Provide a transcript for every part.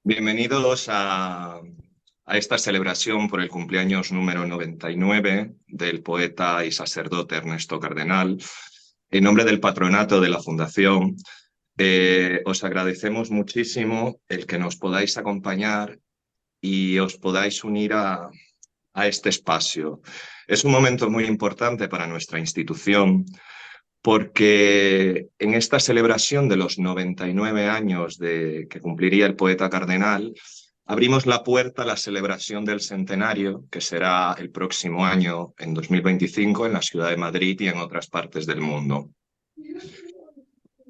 Bienvenidos a esta celebración por el cumpleaños número 99 del poeta y sacerdote Ernesto Cardenal. En nombre del patronato de la Fundación, os agradecemos muchísimo el que nos podáis acompañar y os podáis unir a este espacio. Es un momento muy importante para nuestra institución porque en esta celebración de los 99 años que cumpliría el poeta cardenal, abrimos la puerta a la celebración del centenario, que será el próximo año, en 2025, en la ciudad de Madrid y en otras partes del mundo.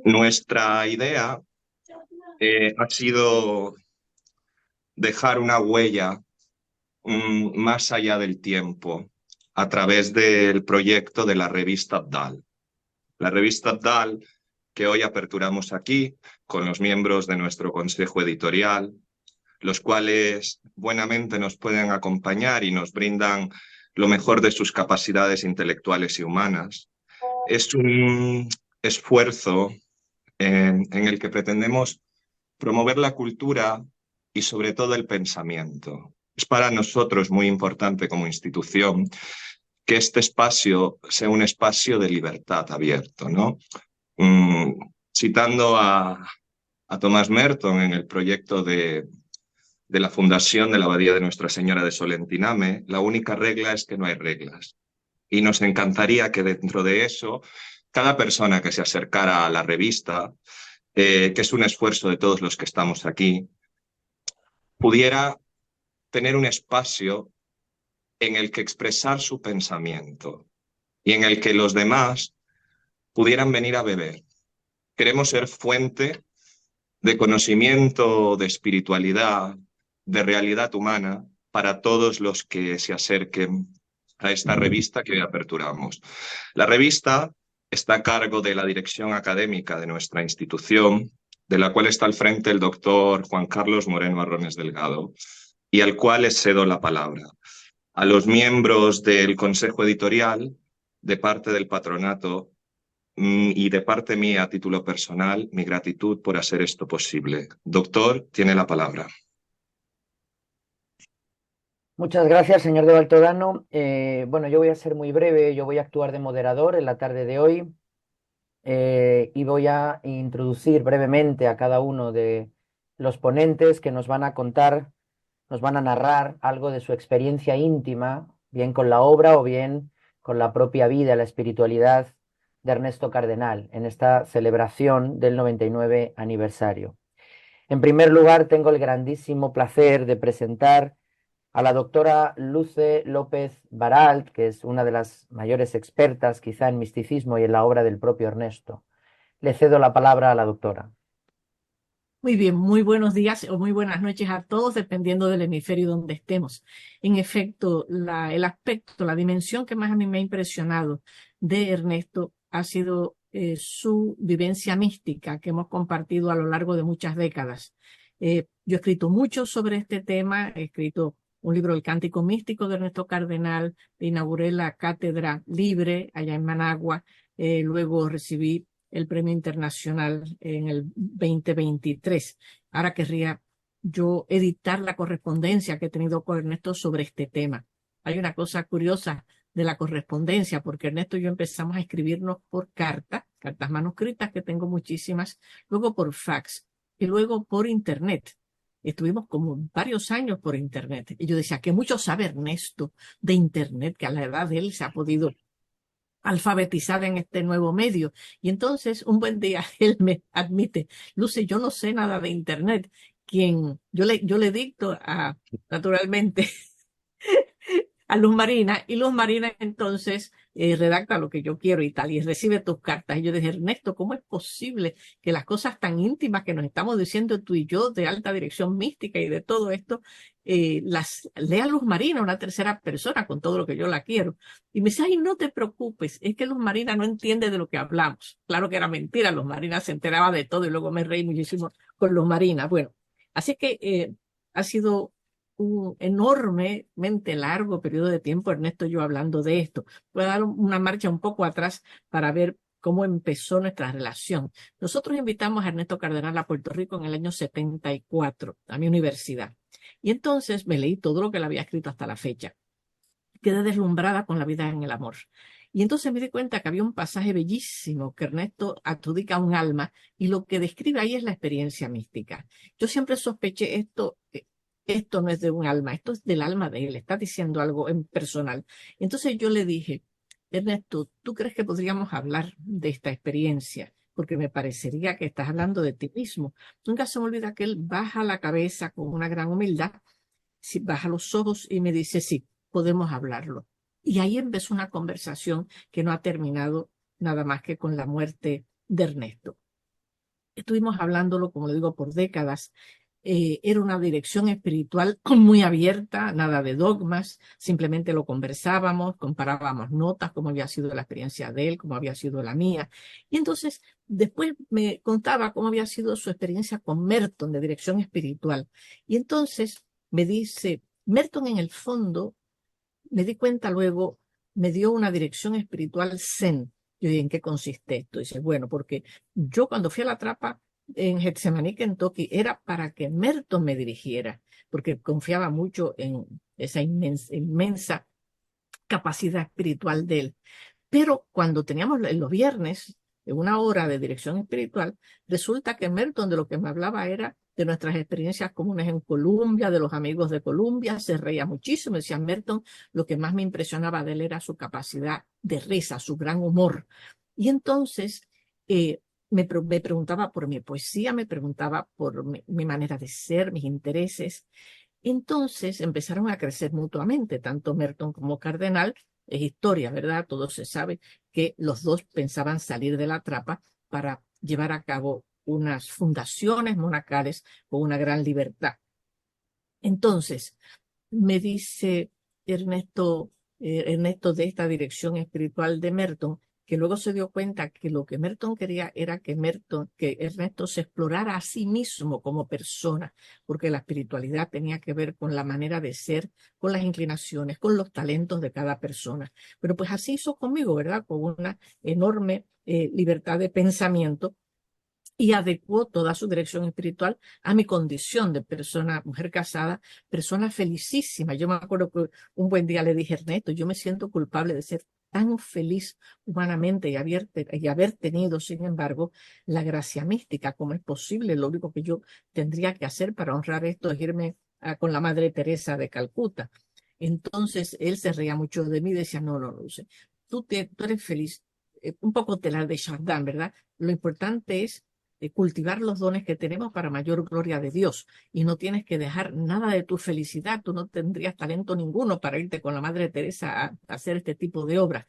Nuestra idea ha sido dejar una huella más allá del tiempo a través del proyecto de la revista Abdal. La revista Abdal, que hoy aperturamos aquí con los miembros de nuestro consejo editorial, los cuales buenamente nos pueden acompañar y nos brindan lo mejor de sus capacidades intelectuales y humanas. Es un esfuerzo en el que pretendemos promover la cultura y sobre todo el pensamiento. Es para nosotros muy importante como institución que este espacio sea un espacio de libertad abierto, ¿no? Citando a Thomas Merton en el proyecto de la fundación de la Abadía de Nuestra Señora de Solentiname, la única regla es que no hay reglas. Y nos encantaría que dentro de eso, cada persona que se acercara a la revista, que es un esfuerzo de todos los que estamos aquí, pudiera tener un espacio en el que expresar su pensamiento y en el que los demás pudieran venir a beber. Queremos ser fuente de conocimiento, de espiritualidad, de realidad humana para todos los que se acerquen a esta revista que hoy aperturamos. La revista está a cargo de la dirección académica de nuestra institución, de la cual está al frente el doctor Juan Carlos Moreno Arrones Delgado, y al cual les cedo la palabra. A los miembros del consejo editorial, de parte del patronato, y de parte mía, a título personal, mi gratitud por hacer esto posible. Doctor, tiene la palabra. Muchas gracias, señor de Baltodano. Bueno, yo voy a ser muy breve, yo voy a actuar de moderador en la tarde de hoy y voy a introducir brevemente a cada uno de los ponentes que nos van a contar, nos van a narrar algo de su experiencia íntima, bien con la obra o bien con la propia vida, la espiritualidad de Ernesto Cardenal en esta celebración del 99 aniversario. En primer lugar, tengo el grandísimo placer de presentar a la doctora Luce López Baralt, que es una de las mayores expertas quizá en misticismo y en la obra del propio Ernesto. Le cedo la palabra a la doctora. Muy bien, muy buenos días o muy buenas noches a todos, dependiendo del hemisferio donde estemos. En efecto, el aspecto, la dimensión que más a mí me ha impresionado de Ernesto ha sido su vivencia mística que hemos compartido a lo largo de muchas décadas. Yo he escrito mucho sobre este tema, he escrito un libro, El Cántico Místico de Ernesto Cardenal, inauguré la Cátedra Libre allá en Managua, luego recibí el Premio Internacional en el 2023. Ahora querría yo editar la correspondencia que he tenido con Ernesto sobre este tema. Hay una cosa curiosa de la correspondencia, porque Ernesto y yo empezamos a escribirnos por cartas manuscritas, que tengo muchísimas, luego por fax y luego por internet. Estuvimos como varios años por internet. Y yo decía, que mucho sabe Ernesto de internet, que a la edad de él se ha podido alfabetizada en este nuevo medio. Y entonces un buen día él me admite, Luce, yo no sé nada de internet. Yo le dicto naturalmente a Luz Marina, y Luz Marina entonces redacta lo que yo quiero y tal, y recibe tus cartas. Y yo dije, Ernesto, ¿cómo es posible que las cosas tan íntimas que nos estamos diciendo tú y yo de alta dirección mística y de todo esto, las lea Luz Marina, una tercera persona, con todo lo que yo la quiero? Y me dice, ay, no te preocupes, es que Luz Marina no entiende de lo que hablamos. Claro que era mentira, Luz Marina se enteraba de todo y luego me reí muchísimo con Luz Marina. Bueno, así que ha sido un enormemente largo periodo de tiempo, Ernesto, yo hablando de esto. Voy a dar una marcha un poco atrás para ver cómo empezó nuestra relación. Nosotros invitamos a Ernesto Cardenal a Puerto Rico en el año 74, a mi universidad. Y entonces me leí todo lo que él había escrito hasta la fecha. Quedé deslumbrada con la vida en el amor. Y entonces me di cuenta que había un pasaje bellísimo que Ernesto adjudica a un alma y lo que describe ahí es la experiencia mística. Yo siempre sospeché esto no es de un alma, esto es del alma de él, está diciendo algo en personal. Entonces yo le dije, Ernesto, ¿tú crees que podríamos hablar de esta experiencia? Porque me parecería que estás hablando de ti mismo. Nunca se me olvida que él baja la cabeza con una gran humildad, baja los ojos y me dice, sí, podemos hablarlo. Y ahí empezó una conversación que no ha terminado nada más que con la muerte de Ernesto. Estuvimos hablándolo, como le digo, por décadas. Era una dirección espiritual muy abierta, nada de dogmas, simplemente lo conversábamos, comparábamos notas, cómo había sido la experiencia de él, cómo había sido la mía. Y entonces después me contaba cómo había sido su experiencia con Merton de dirección espiritual. Y entonces me dice, Merton en el fondo, me di cuenta luego, me dio una dirección espiritual zen. Yo dije, ¿en qué consiste esto? Dice, bueno, porque yo cuando fui a la trapa en Getsemaní, Kentucky, era para que Merton me dirigiera, porque confiaba mucho en esa inmensa capacidad espiritual de él. Pero cuando teníamos los viernes, en una hora de dirección espiritual, resulta que Merton de lo que me hablaba era de nuestras experiencias comunes en Colombia, de los amigos de Colombia, se reía muchísimo. Decía Merton, lo que más me impresionaba de él era su capacidad de risa, su gran humor. Y entonces me preguntaba por mi poesía, me preguntaba por mi manera de ser, mis intereses. Entonces empezaron a crecer mutuamente, tanto Merton como Cardenal. Es historia, ¿verdad? Todo se sabe que los dos pensaban salir de la trapa para llevar a cabo unas fundaciones monacales con una gran libertad. Entonces, me dice Ernesto de esta dirección espiritual de Merton, que luego se dio cuenta que lo que Merton quería era que Ernesto se explorara a sí mismo como persona, porque la espiritualidad tenía que ver con la manera de ser, con las inclinaciones, con los talentos de cada persona. Pero pues así hizo conmigo, ¿verdad? Con una enorme libertad de pensamiento y adecuó toda su dirección espiritual a mi condición de persona, mujer casada, persona felicísima. Yo me acuerdo que un buen día le dije, Ernesto, yo me siento culpable de ser tan feliz humanamente y haber tenido, sin embargo, la gracia mística. ¿Cómo es posible? Lo único que yo tendría que hacer para honrar esto es irme con la Madre Teresa de Calcuta. Entonces, él se reía mucho de mí y decía, no, Luce, tú eres feliz. Un poco telar de Chardin, ¿verdad? Lo importante es cultivar los dones que tenemos para mayor gloria de Dios. Y no tienes que dejar nada de tu felicidad. Tú no tendrías talento ninguno para irte con la Madre Teresa a hacer este tipo de obras.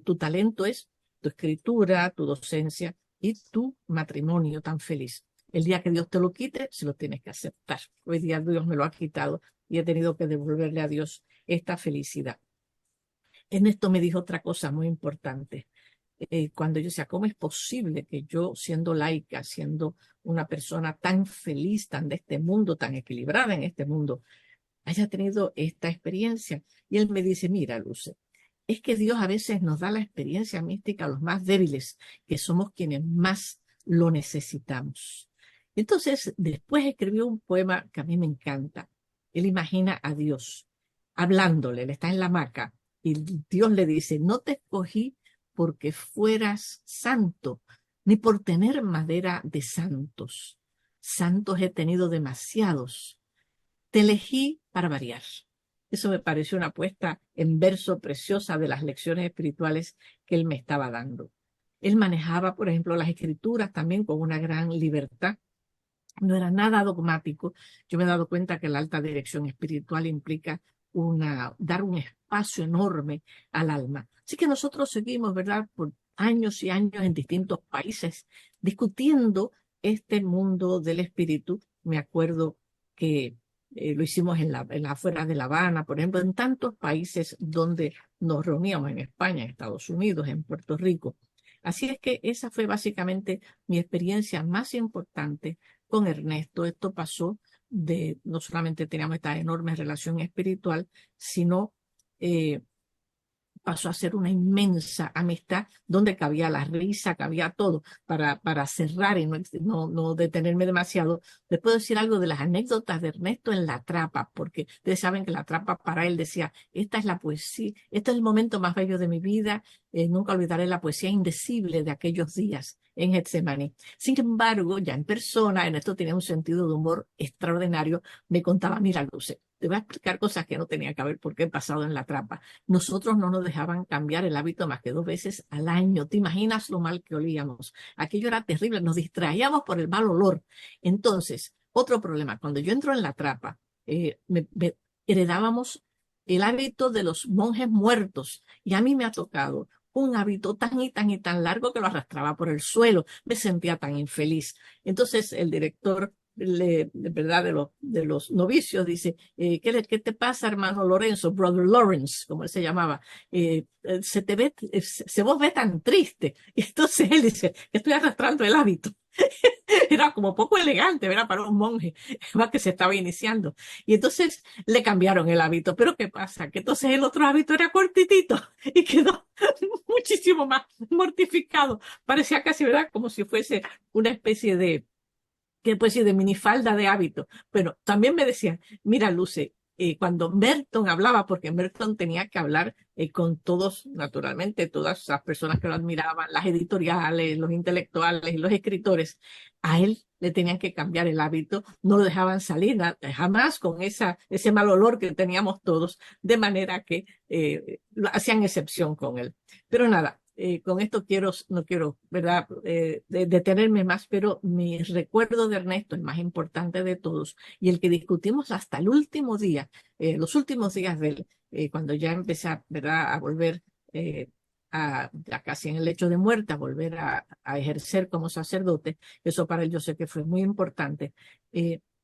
Tu talento es tu escritura, tu docencia y tu matrimonio tan feliz. El día que Dios te lo quite, se lo tienes que aceptar. Hoy día Dios me lo ha quitado y he tenido que devolverle a Dios esta felicidad. En esto me dijo otra cosa muy importante. Cuando yo decía, ¿cómo es posible que yo, siendo laica, siendo una persona tan feliz, tan de este mundo, tan equilibrada en este mundo, haya tenido esta experiencia? Y él me dice, mira, Luce, es que Dios a veces nos da la experiencia mística a los más débiles, que somos quienes más lo necesitamos. Entonces, después escribió un poema que a mí me encanta. Él imagina a Dios hablándole, él está en la hamaca, y Dios le dice, no te escogí porque fueras santo, ni por tener madera de santos. Santos he tenido demasiados. Te elegí para variar. Eso me pareció una puesta en verso preciosa de las lecciones espirituales que él me estaba dando. Él manejaba, por ejemplo, las escrituras también con una gran libertad. No era nada dogmático. Yo me he dado cuenta que la alta dirección espiritual implica dar un espacio enorme al alma. Así que nosotros seguimos, ¿verdad?, por años y años en distintos países discutiendo este mundo del espíritu. Me acuerdo que lo hicimos en las afueras de La Habana, por ejemplo, en tantos países donde nos reuníamos, en España, en Estados Unidos, en Puerto Rico. Así es que esa fue básicamente mi experiencia más importante con Ernesto. Esto pasó no solamente teníamos esta enorme relación espiritual, sino pasó a ser una inmensa amistad donde cabía la risa, cabía todo. Para cerrar y no detenerme demasiado, les puedo decir algo de las anécdotas de Ernesto en La Trapa, porque ustedes saben que La Trapa para él decía, esta es la poesía, este es el momento más bello de mi vida, nunca olvidaré la poesía indecible de aquellos días en Getsemaní. Sin embargo, ya en persona, Ernesto tenía un sentido de humor extraordinario. Me contaba, mira, Luce, te voy a explicar cosas que no tenía que ver porque he pasado en La Trapa. Nosotros no nos dejaban cambiar el hábito más que 2 veces al año. ¿Te imaginas lo mal que olíamos? Aquello era terrible, nos distraíamos por el mal olor. Entonces, otro problema, cuando yo entro en La Trapa, heredábamos el hábito de los monjes muertos y a mí me ha tocado un hábito tan y tan y tan largo que lo arrastraba por el suelo. Me sentía tan infeliz. Entonces el director de verdad de los novicios dice, ¿qué te pasa, hermano Lorenzo, brother Lawrence, como él se llamaba? Se vos ve tan triste. Y entonces él dice, estoy arrastrando el hábito. Era como poco elegante, ¿verdad? Para un monje más que se estaba iniciando. Y entonces le cambiaron el hábito. Pero ¿qué pasa? Que entonces el otro hábito era cortitito y quedó muchísimo más mortificado. Parecía casi, ¿verdad? Como si fuese una especie de minifalda de hábito. Bueno, también me decían, mira, Luce, cuando Merton hablaba, porque Merton tenía que hablar con todos, naturalmente, todas las personas que lo admiraban, las editoriales, los intelectuales y los escritores, a él le tenían que cambiar el hábito, no lo dejaban salir jamás con ese mal olor que teníamos todos, de manera que hacían excepción con él. Pero nada, con esto no quiero, ¿verdad?, detenerme más, pero mi recuerdo de Ernesto, el más importante de todos, y el que discutimos hasta el último día, los últimos días de él, cuando ya empecé, ¿verdad?, a volver ya casi en el lecho de muerte, a volver a ejercer como sacerdote, eso para él yo sé que fue muy importante,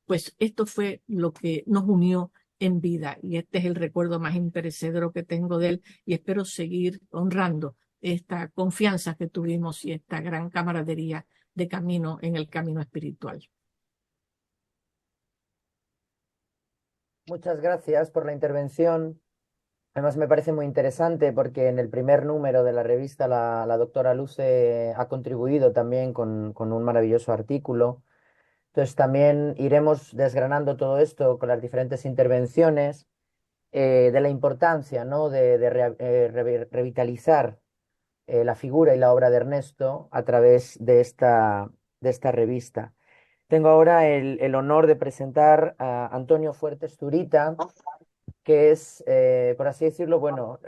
pues esto fue lo que nos unió en vida, y este es el recuerdo más imperecedero que tengo de él, y espero seguir honrando esta confianza que tuvimos y esta gran camaradería de camino en el camino espiritual. Muchas gracias por la intervención. Además me parece muy interesante porque en el primer número de la revista la doctora Luce ha contribuido también con un maravilloso artículo. Entonces también iremos desgranando todo esto con las diferentes intervenciones de la importancia, ¿no?, de revitalizar la figura y la obra de Ernesto a través de esta revista. Tengo ahora el honor de presentar a Antonio Fuertes Zurita, que es, por así decirlo, bueno,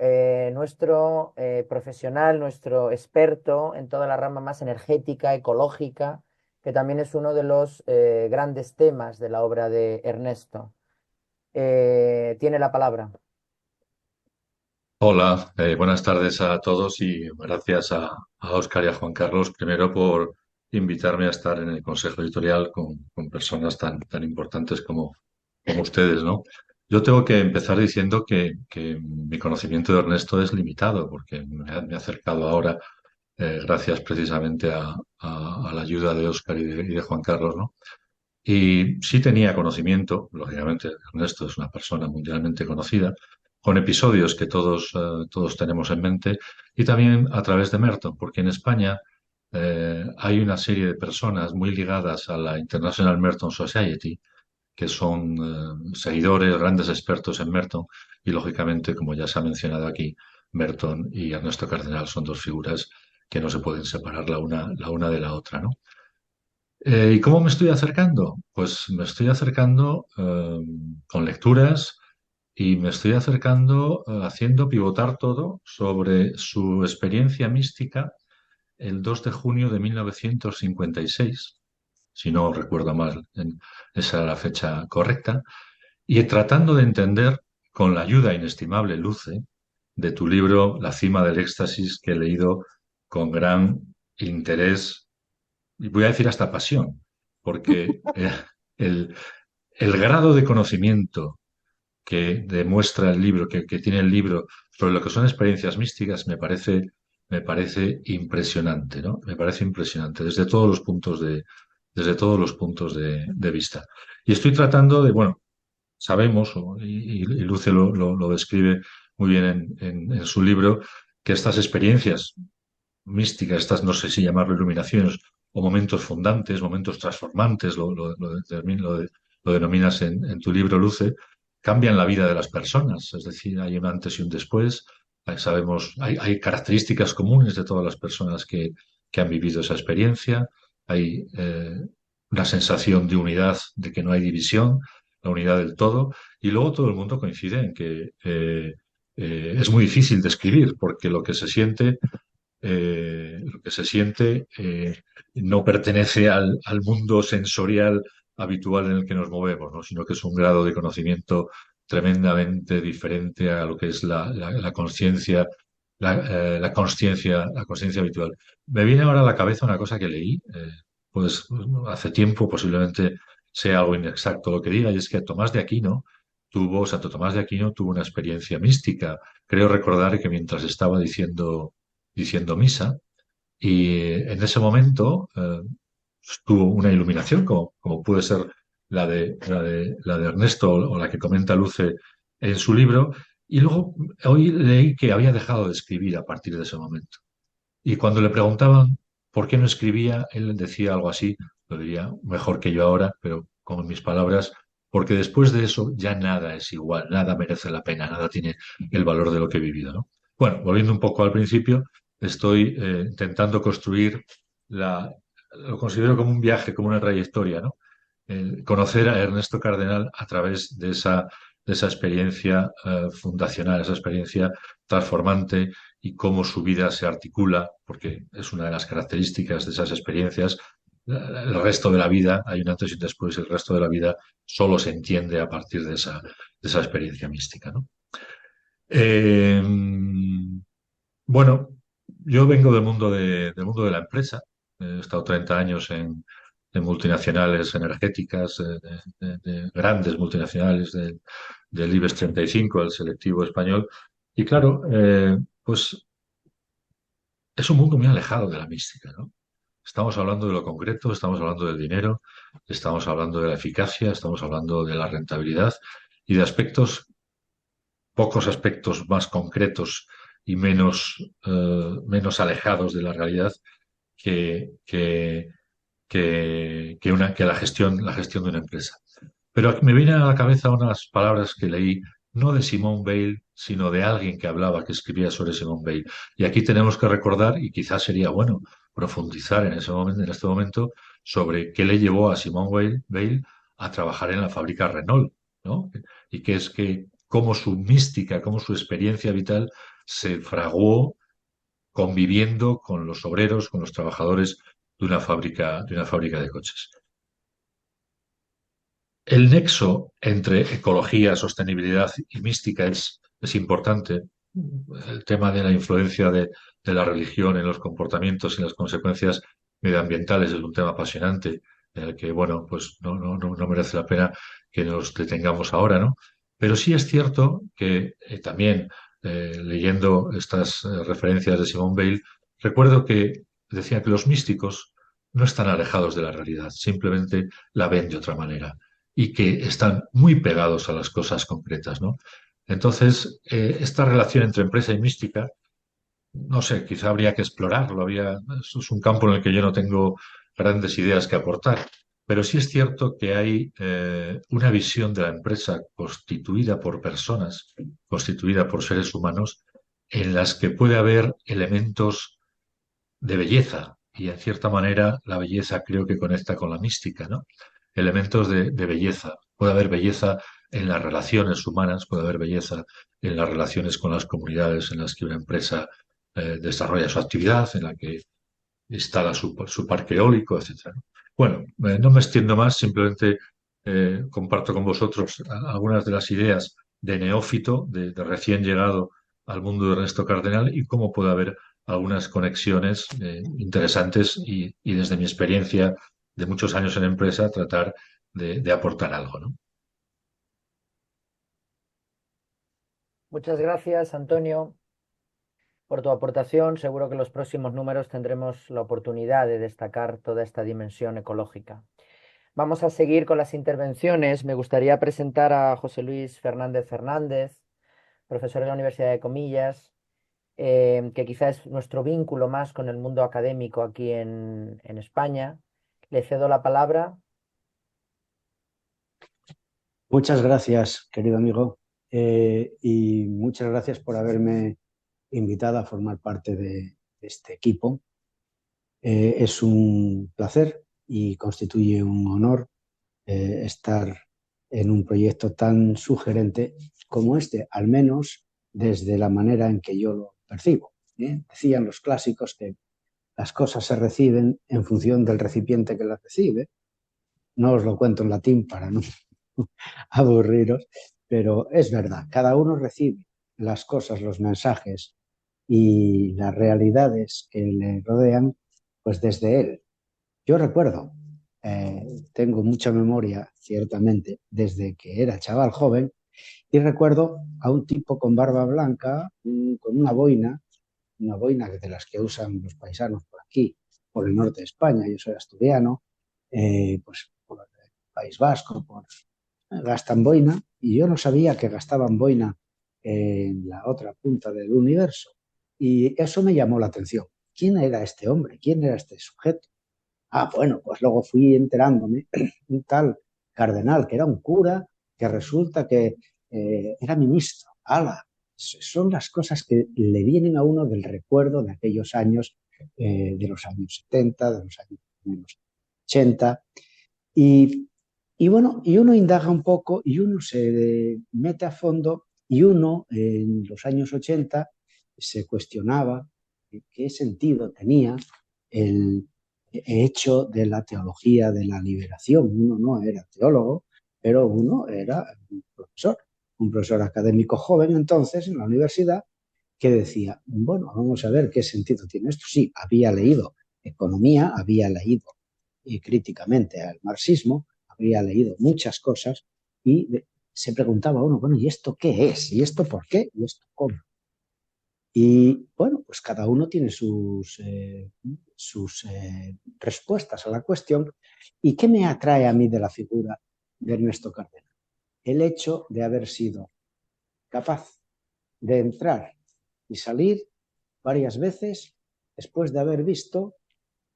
nuestro profesional, nuestro experto en toda la rama más energética, ecológica, que también es uno de los grandes temas de la obra de Ernesto. Tiene la palabra. Hola, buenas tardes a todos y gracias a Óscar y a Juan Carlos primero por invitarme a estar en el Consejo Editorial con personas tan importantes como ustedes, ¿no? Yo tengo que empezar diciendo que mi conocimiento de Ernesto es limitado porque me he acercado ahora gracias precisamente a la ayuda de Óscar y de Juan Carlos, ¿no? Y sí tenía conocimiento, lógicamente, Ernesto es una persona mundialmente conocida, con episodios que todos tenemos en mente, y también a través de Merton, porque en España hay una serie de personas muy ligadas a la International Merton Society, que son seguidores, grandes expertos en Merton, y lógicamente, como ya se ha mencionado aquí, Merton y Ernesto Cardenal son dos figuras que no se pueden separar la una de la otra, ¿no? ¿Y cómo me estoy acercando? Pues me estoy acercando con lecturas y me estoy acercando haciendo pivotar todo sobre su experiencia mística el 2 de junio de 1956, si no recuerdo mal, esa era la fecha correcta, y tratando de entender, con la ayuda inestimable, Luce, de tu libro La cima del éxtasis, que he leído con gran interés y voy a decir hasta pasión, porque el, el grado de conocimiento que demuestra el libro, que tiene el libro sobre lo que son experiencias místicas, me parece impresionante, ¿no? Me parece impresionante desde todos los puntos de vista. Y estoy tratando de, bueno, sabemos, y Luce lo describe muy bien en su libro, que estas experiencias místicas, estas no sé si llamarlo iluminaciones o momentos fundantes, momentos transformantes, lo denominas en tu libro, Luce, cambian la vida de las personas. Es decir, hay un antes y un después. Sabemos, hay características comunes de todas las personas que han vivido esa experiencia. Hay una sensación de unidad, de que no hay división, la unidad del todo. Y luego todo el mundo coincide en que es muy difícil describir, porque lo que se siente no pertenece al mundo sensorial habitual en el que nos movemos, ¿no? Sino que es un grado de conocimiento tremendamente diferente a lo que es la conciencia, la consciencia habitual. Me viene ahora a la cabeza una cosa que leí, pues hace tiempo, posiblemente sea algo inexacto lo que diga, y es que Santo Tomás de Aquino tuvo una experiencia mística. Creo recordar que mientras estaba diciendo misa, y en ese momento tuvo una iluminación, como puede ser la de Ernesto o la que comenta Luce en su libro, y luego hoy leí que había dejado de escribir a partir de ese momento. Y cuando le preguntaban por qué no escribía, él decía algo así, lo diría mejor que yo ahora, pero con mis palabras, porque después de eso ya nada es igual, nada merece la pena, nada tiene el valor de lo que he vivido, ¿no? Bueno, volviendo un poco al principio, estoy intentando construir lo considero como un viaje, como una trayectoria, ¿no? Conocer a Ernesto Cardenal a través de esa experiencia fundacional, esa experiencia transformante y cómo su vida se articula, porque es una de las características de esas experiencias. El resto de la vida, hay un antes y un después, el resto de la vida solo se entiende a partir de esa experiencia mística, ¿no? Eh, bueno, yo vengo del mundo de la empresa. He estado 30 años en multinacionales energéticas, de grandes multinacionales del IBEX 35, el selectivo español. Y claro, pues es un mundo muy alejado de la mística, ¿no? Estamos hablando de lo concreto, estamos hablando del dinero, estamos hablando de la eficacia, estamos hablando de la rentabilidad y de pocos aspectos más concretos y menos alejados de la realidad que, que, que la gestión de una empresa. Pero me vienen a la cabeza unas palabras que leí, no de Simone Weil, sino de alguien que hablaba, que escribía sobre Simone Weil. Y aquí tenemos que recordar, y quizás sería bueno profundizar en este momento, sobre qué le llevó a Simone Weil a trabajar en la fábrica Renault, ¿no? Y que es que cómo su mística, cómo su experiencia vital se fraguó conviviendo con los obreros, con los trabajadores de una fábrica de coches. El nexo entre ecología, sostenibilidad y mística es importante. El tema de la influencia de la religión en los comportamientos y las consecuencias medioambientales es un tema apasionante, en el que, bueno, pues no merece la pena que nos detengamos ahora, ¿no? Pero sí es cierto que también leyendo estas referencias de Simone Weil, recuerdo que decían que los místicos no están alejados de la realidad, simplemente la ven de otra manera y que están muy pegados a las cosas concretas, ¿no? Entonces, esta relación entre empresa y mística, no sé, quizá habría que explorarlo. Eso es un campo en el que yo no tengo grandes ideas que aportar, pero sí es cierto que hay una visión de la empresa constituida por personas, constituida por seres humanos, en las que puede haber elementos de belleza, y en cierta manera la belleza creo que conecta con la mística, ¿no? Elementos de belleza. Puede haber belleza en las relaciones humanas, puede haber belleza en las relaciones con las comunidades en las que una empresa desarrolla su actividad, en la que instala su parque eólico, etcétera, ¿no? Bueno, no me extiendo más, simplemente comparto con vosotros algunas de las ideas de neófito, de recién llegado al mundo de Ernesto Cardenal y cómo puede haber algunas conexiones interesantes y desde mi experiencia de muchos años en empresa tratar de aportar algo, ¿no? Muchas gracias, Antonio, por tu aportación. Seguro que en los próximos números tendremos la oportunidad de destacar toda esta dimensión ecológica. Vamos a seguir con las intervenciones. Me gustaría presentar a José Luis Fernández Fernández. profesor de la Universidad de Comillas, que quizá es nuestro vínculo más con el mundo académico aquí en España. Le cedo la palabra. Muchas gracias, querido amigo, y muchas gracias por haberme invitado a formar parte de este equipo. Es un placer y constituye un honor estar en un proyecto tan sugerente como este, al menos desde la manera en que yo lo percibo. Decían los clásicos que las cosas se reciben en función del recipiente que las recibe. No os lo cuento en latín para no aburriros, pero es verdad, cada uno recibe las cosas, los mensajes y las realidades que le rodean, pues desde él. Yo recuerdo, tengo mucha memoria, ciertamente, desde que era chaval joven, y recuerdo a un tipo con barba blanca, con una boina de las que usan los paisanos por aquí, por el norte de España, yo soy asturiano, pues por el País Vasco, gastan boina, y yo no sabía que gastaban boina en la otra punta del universo. Y eso me llamó la atención. ¿Quién era este hombre? ¿Quién era este sujeto? Ah, bueno, pues luego fui enterándome, un tal cardenal, que era un cura, que resulta que era ministro. ¡Hala! Son las cosas que le vienen a uno del recuerdo de aquellos años, de los años 70, de los años 80. Y bueno, y uno indaga un poco y uno se mete a fondo y uno en los años 80 se cuestionaba qué sentido tenía el hecho de la teología de la liberación. Uno no era teólogo, pero uno era un profesor académico joven entonces en la universidad que decía, bueno, vamos a ver qué sentido tiene esto. Sí, había leído economía, había leído críticamente al marxismo, había leído muchas cosas y se preguntaba uno, bueno, ¿y esto qué es? ¿Y esto por qué? ¿Y esto cómo? Y bueno, pues cada uno tiene sus respuestas a la cuestión. ¿Y qué me atrae a mí de la figura de Ernesto Cardenal? El hecho de haber sido capaz de entrar y salir varias veces después de haber visto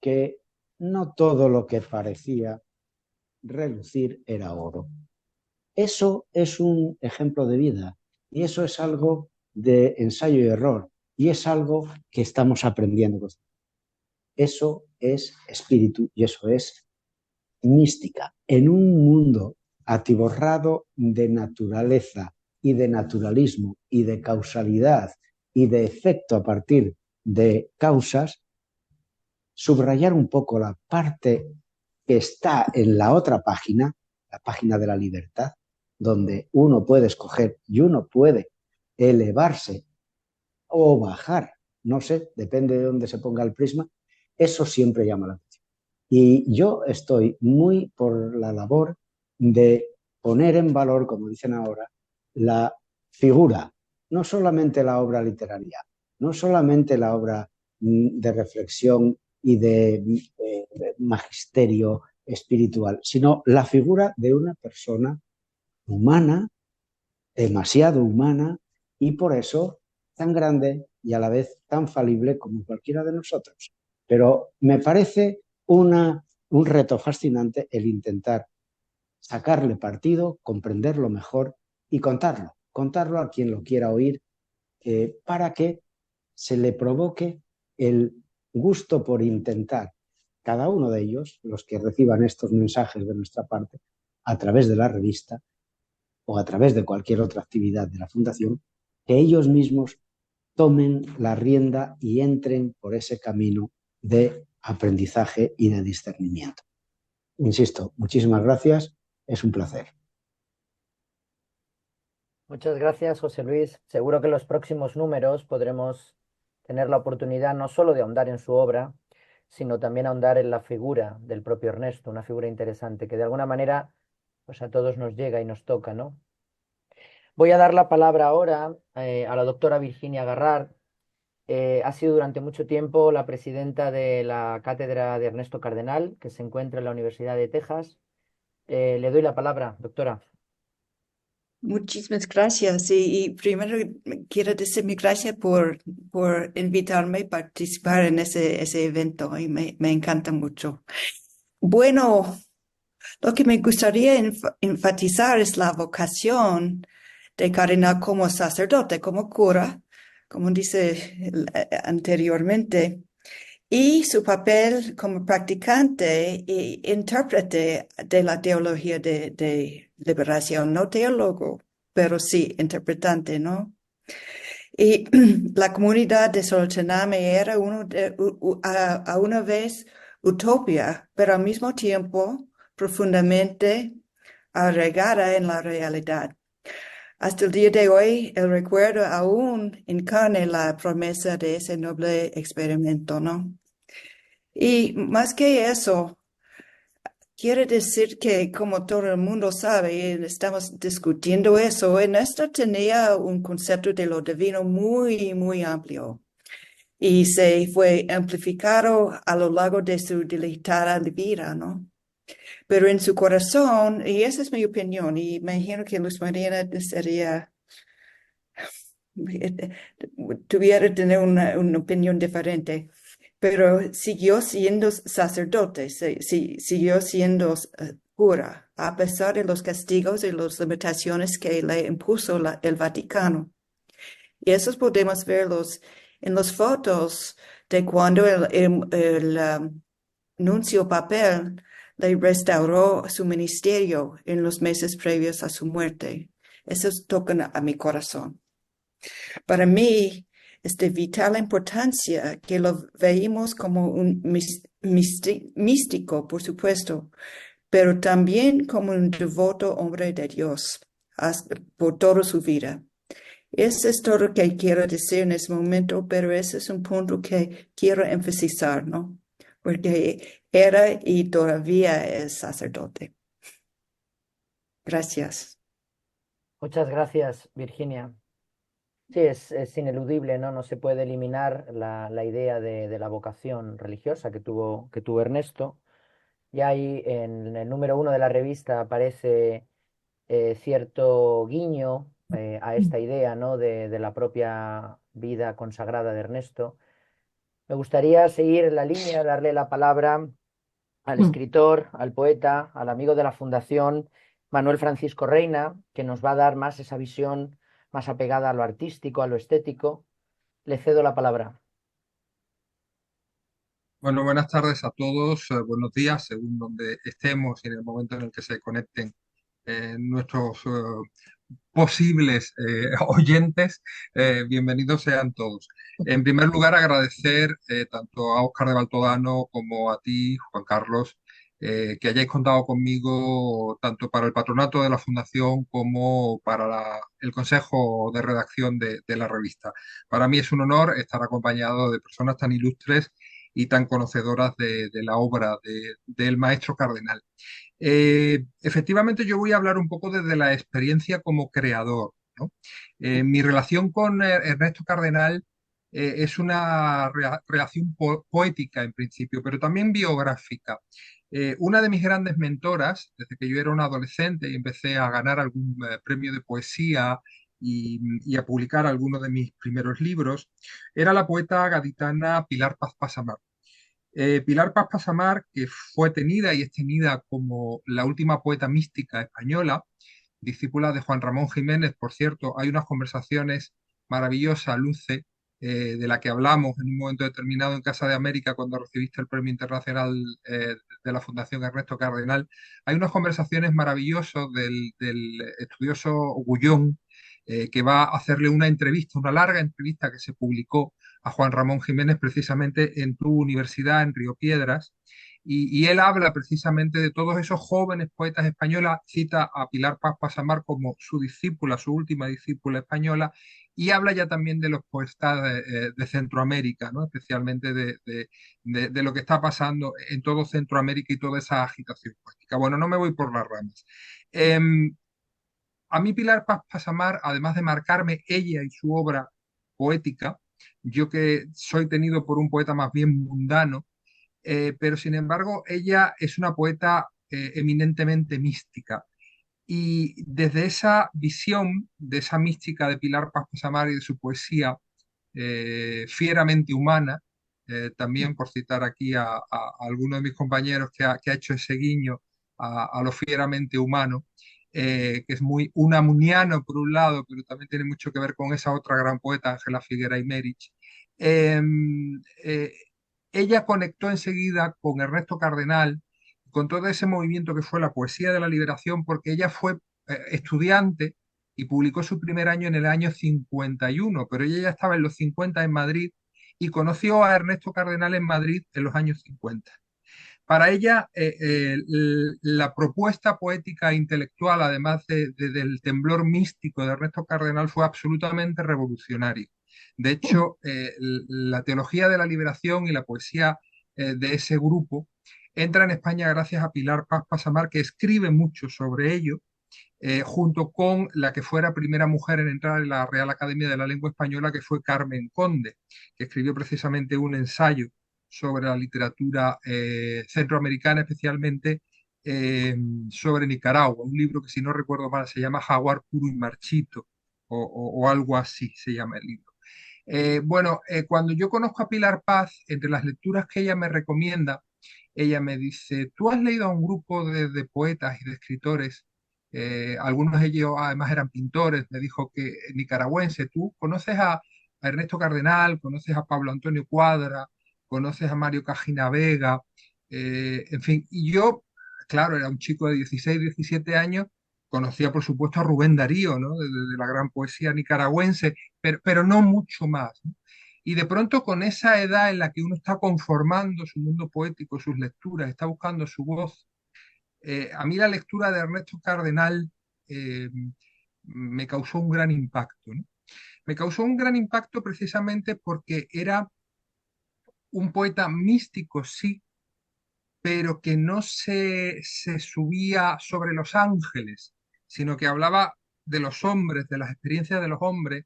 que no todo lo que parecía relucir era oro. Eso es un ejemplo de vida y eso es algo de ensayo y error y es algo que estamos aprendiendo. Eso es espíritu y eso es mística. En un mundo atiborrado de naturaleza y de naturalismo y de causalidad y de efecto a partir de causas, subrayar un poco la parte que está en la otra página, la página de la libertad, donde uno puede escoger y uno puede elevarse o bajar, no sé, depende de dónde se ponga el prisma, eso siempre llama la atención. Y yo estoy muy por la labor de poner en valor, como dicen ahora, la figura, no solamente la obra literaria, no solamente la obra de reflexión y de magisterio espiritual, sino la figura de una persona humana, demasiado humana, y por eso tan grande y a la vez tan falible como cualquiera de nosotros. Pero me parece un reto fascinante el intentar sacarle partido, comprenderlo mejor y contarlo a quien lo quiera oír, para que se le provoque el gusto por intentar, cada uno de ellos, los que reciban estos mensajes de nuestra parte, a través de la revista o a través de cualquier otra actividad de la Fundación, que ellos mismos tomen la rienda y entren por ese camino de aprendizaje y de discernimiento. Insisto, muchísimas gracias, es un placer. Muchas gracias, José Luis. Seguro que en los próximos números podremos tener la oportunidad no solo de ahondar en su obra, sino también ahondar en la figura del propio Ernesto, una figura interesante que de alguna manera pues a todos nos llega y nos toca, ¿no? Voy a dar la palabra ahora a la doctora Virginia Garrard. Ha sido durante mucho tiempo la presidenta de la cátedra de Ernesto Cardenal, que se encuentra en la Universidad de Texas. Le doy la palabra, doctora. Muchísimas gracias. Y primero quiero decir mi gracias por invitarme a participar en ese evento y me encanta mucho. Bueno, lo que me gustaría enfatizar es la vocación de Cardenal como sacerdote, como cura, como dice anteriormente, y su papel como practicante e intérprete de la teología de liberación, no teólogo, pero sí interpretante, ¿no? Y la comunidad de Solotename era a una vez utopia, pero al mismo tiempo profundamente arraigada en la realidad. Hasta el día de hoy, el recuerdo aún encarna la promesa de ese noble experimento, ¿no? Y más que eso, quiere decir que, como todo el mundo sabe, y estamos discutiendo eso, Ernesto tenía un concepto de lo divino muy, muy amplio y se fue amplificado a lo largo de su dilatada vida, ¿no? Pero en su corazón, y esa es mi opinión, y me imagino que Luz Mariana tuviera tener una opinión diferente, pero siguió siendo sacerdote, siguió siendo cura, a pesar de los castigos y las limitaciones que le impuso el Vaticano. Y esos podemos verlos en las fotos de cuando el nuncio papel le restauró su ministerio en los meses previos a su muerte. Esos tocan a mi corazón. Para mí es de vital importancia que lo veamos como un místico, por supuesto, pero también como un devoto hombre de Dios por toda su vida. Eso es todo lo que quiero decir en este momento, pero ese es un punto que quiero enfatizar, ¿no? Porque era y todavía es sacerdote. Gracias. Muchas gracias, Virginia. Sí, es ineludible, ¿no? No se puede eliminar la idea de la vocación religiosa que tuvo Ernesto. Y ahí en el número 1 de la revista aparece cierto guiño a esta idea, ¿no? de la propia vida consagrada de Ernesto. Me gustaría seguir la línea, darle la palabra al escritor, al poeta, al amigo de la Fundación, Manuel Francisco Reina, que nos va a dar más esa visión más apegada a lo artístico, a lo estético. Le cedo la palabra. Bueno, buenas tardes a todos, buenos días, según donde estemos y en el momento en el que se conecten nuestros posibles oyentes, bienvenidos sean todos. En primer lugar, agradecer tanto a Óscar de Baltodano como a ti, Juan Carlos, que hayáis contado conmigo tanto para el patronato de la Fundación como para el consejo de redacción de la revista. Para mí es un honor estar acompañado de personas tan ilustres y tan conocedoras de la obra del maestro cardenal. Efectivamente, yo voy a hablar un poco desde la experiencia como creador, ¿no? Mi relación con Ernesto Cardenal es una relación poética en principio, pero también biográfica. Una de mis grandes mentoras, desde que yo era un adolescente y empecé a ganar algún premio de poesía y a publicar algunos de mis primeros libros, era la poeta gaditana Pilar Paz Pasamar. Pilar Paz Pasamar, que fue tenida y es tenida como la última poeta mística española, discípula de Juan Ramón Jiménez, por cierto, hay unas conversaciones maravillosas, Luce, de la que hablamos en un momento determinado en Casa de América cuando recibiste el Premio Internacional de la Fundación Ernesto Cardenal. Hay unas conversaciones maravillosas del estudioso Gullón, que va a hacerle una entrevista, una larga entrevista que se publicó a Juan Ramón Jiménez precisamente en tu universidad, en Río Piedras, y él habla precisamente de todos esos jóvenes poetas españolas, cita a Pilar Paz Pasamar como su discípula, su última discípula española, y habla ya también de los poetas de Centroamérica, ¿no? Especialmente de lo que está pasando en todo Centroamérica y toda esa agitación poética. Bueno, no me voy por las ramas. A mí Pilar Paz Pasamar, además de marcarme ella y su obra poética, yo que soy tenido por un poeta más bien mundano, pero sin embargo ella es una poeta eminentemente mística. Y desde esa visión, de esa mística de Pilar Paz Pasamar y de su poesía fieramente humana, también por citar aquí a alguno de mis compañeros que ha hecho ese guiño a lo fieramente humano, que es muy unamuniano por un lado, pero también tiene mucho que ver con esa otra gran poeta, Ángela Figuera y Merich. Eh, eh, Ella conectó enseguida con Ernesto Cardenal, con todo ese movimiento que fue la poesía de la liberación, porque ella fue estudiante y publicó su primer año en el año 51, pero ella ya estaba en los 50 en Madrid y conoció a Ernesto Cardenal en Madrid en los años 50. Para ella, la propuesta poética e intelectual, además del temblor místico de Ernesto Cardenal, fue absolutamente revolucionario. De hecho, la teología de la liberación y la poesía de ese grupo entra en España gracias a Pilar Paz Pasamar, que escribe mucho sobre ello, junto con la que fuera primera mujer en entrar en la Real Academia de la Lengua Española, que fue Carmen Conde, que escribió precisamente un ensayo sobre la literatura centroamericana, especialmente sobre Nicaragua, un libro que, si no recuerdo mal, se llama Jaguar puro y marchito, o algo así se llama el libro. Cuando yo conozco a Pilar Paz, entre las lecturas que ella me recomienda, ella me dice: ¿tú has leído a un grupo de poetas y de escritores? Algunos de ellos además eran pintores, me dijo, que nicaragüense. ¿Tú conoces a Ernesto Cardenal, conoces a Pablo Antonio Cuadra, conoces a Mario Cajina Vega? En fin, y yo, claro, era un chico de 16, 17 años, conocía por supuesto a Rubén Darío, ¿no? De la gran poesía nicaragüense, pero no mucho más, ¿no? Y de pronto, con esa edad en la que uno está conformando su mundo poético, sus lecturas, está buscando su voz, a mí la lectura de Ernesto Cardenal eh, me causó un gran impacto, ¿no? Me causó un gran impacto precisamente porque era un poeta místico, sí, pero que no se subía sobre los ángeles, sino que hablaba de los hombres, de las experiencias de los hombres,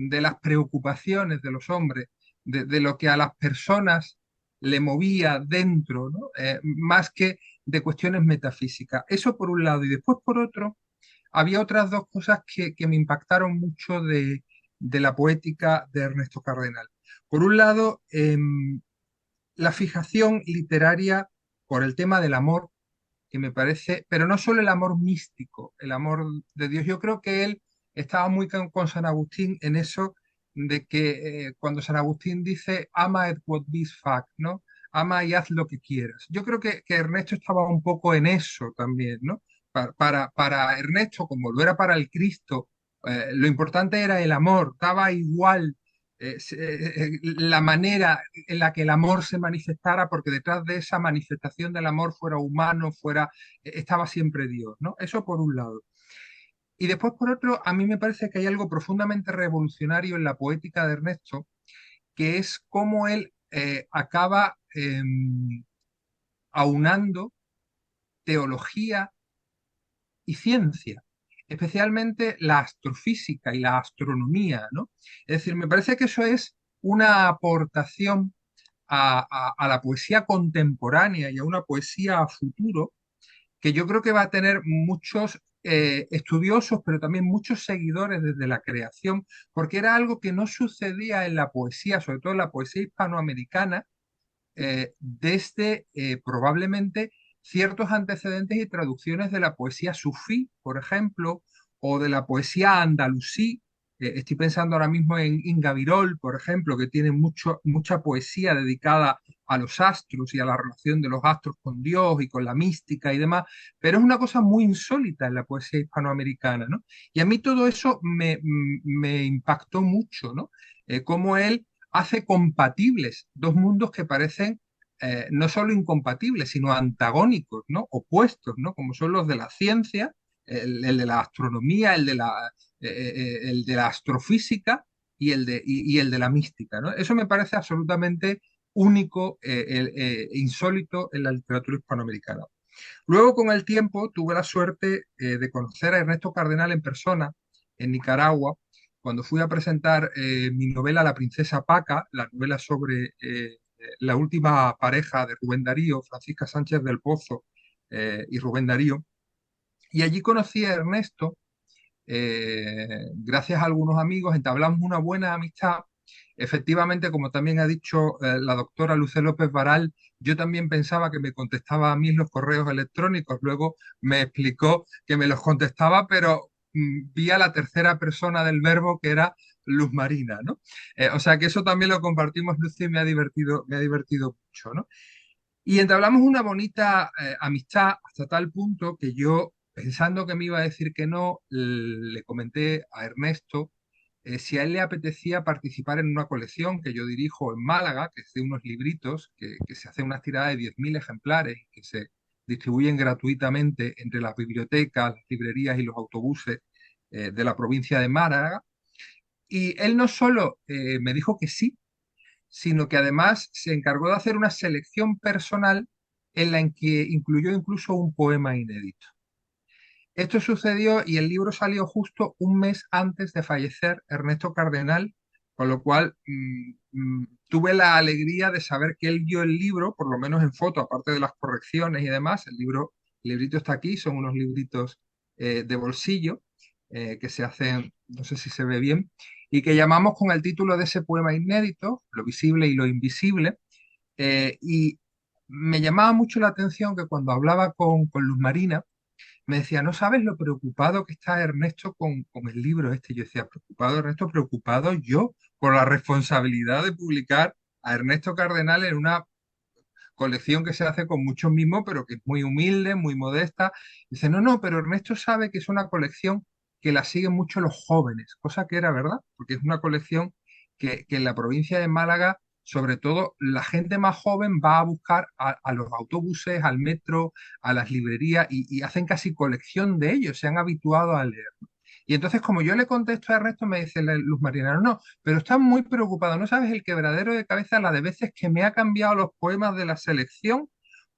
de las preocupaciones de los hombres, de lo que a las personas le movía dentro, ¿no? Más que de cuestiones metafísicas. Eso por un lado. Y después, por otro, había otras dos cosas que me impactaron mucho de la poética de Ernesto Cardenal. Por un lado, la fijación literaria por el tema del amor, que me parece, pero no solo el amor místico, el amor de Dios. Yo creo que él estaba muy con San Agustín en eso de que cuando San Agustín dice ama et quod vis fac, ¿no? Ama y haz lo que quieras. Yo creo que Ernesto estaba un poco en eso también, ¿no? Para Ernesto, como lo era para el Cristo, lo importante era el amor, daba igual la manera en la que el amor se manifestara, porque detrás de esa manifestación del amor, fuera humano, estaba siempre Dios, ¿no? Eso por un lado. Y después, por otro, a mí me parece que hay algo profundamente revolucionario en la poética de Ernesto, que es cómo él acaba aunando teología y ciencia, especialmente la astrofísica y la astronomía, ¿no? Es decir, me parece que eso es una aportación a la poesía contemporánea y a una poesía a futuro, que yo creo que va a tener muchos estudiosos, pero también muchos seguidores desde la creación, porque era algo que no sucedía en la poesía, sobre todo en la poesía hispanoamericana, desde probablemente ciertos antecedentes y traducciones de la poesía sufí, por ejemplo, o de la poesía andalusí. Estoy pensando ahora mismo en Inga Virol, por ejemplo, que tiene mucha poesía dedicada a los astros y a la relación de los astros con Dios y con la mística y demás, pero es una cosa muy insólita en la poesía hispanoamericana, ¿no? Y a mí todo eso me impactó mucho, ¿no? Cómo él hace compatibles dos mundos que parecen no solo incompatibles, sino antagónicos, ¿no? Opuestos, ¿no? Como son los de la ciencia, el de la astronomía, el de la astrofísica y el de la mística, ¿no? Eso me parece absolutamente único, insólito en la literatura hispanoamericana. Luego, con el tiempo, tuve la suerte de conocer a Ernesto Cardenal en persona en Nicaragua, cuando fui a presentar mi novela La princesa Paca, la novela sobre la última pareja de Rubén Darío, Francisca Sánchez del Pozo y Rubén Darío. Y allí conocí a Ernesto, gracias a algunos amigos, entablamos una buena amistad. Efectivamente, como también ha dicho la doctora Luce López Varal, yo también pensaba que me contestaba a mí los correos electrónicos. Luego me explicó que me los contestaba, pero vía la tercera persona del verbo, que era Luz Marina, ¿no? O sea que eso también lo compartimos, Luce, y me ha divertido mucho, ¿no? Y entablamos una bonita amistad hasta tal punto que yo, pensando que me iba a decir que no, le comenté a Ernesto si a él le apetecía participar en una colección que yo dirijo en Málaga, que es de unos libritos, que se hace una tirada de 10.000 ejemplares y que se distribuyen gratuitamente entre las bibliotecas, las librerías y los autobuses de la provincia de Málaga. Y él no solo me dijo que sí, sino que además se encargó de hacer una selección personal en la que incluyó incluso un poema inédito. Esto sucedió y el libro salió justo un mes antes de fallecer Ernesto Cardenal, con lo cual tuve la alegría de saber que él vio el libro, por lo menos en foto, aparte de las correcciones y demás. El librito está aquí, son unos libritos de bolsillo que se hacen, no sé si se ve bien, y que llamamos con el título de ese poema inédito, Lo visible y lo invisible. Y me llamaba mucho la atención que cuando hablaba con Luz Marina, me decía, ¿no sabes lo preocupado que está Ernesto con el libro este? Yo decía, preocupado Ernesto, preocupado yo por la responsabilidad de publicar a Ernesto Cardenal en una colección que se hace con mucho mimo, pero que es muy humilde, muy modesta. Dice, no, no, pero Ernesto sabe que es una colección que la siguen mucho los jóvenes, cosa que era verdad, porque es una colección que en la provincia de Málaga, sobre todo, la gente más joven va a buscar a los autobuses, al metro, a las librerías y hacen casi colección de ellos, se han habituado a leer. Y entonces, como yo le contesto a Ernesto, me dice Luz Marina, no, no, pero está muy preocupado, no sabes el quebradero de cabeza, la de veces que me ha cambiado los poemas de la selección,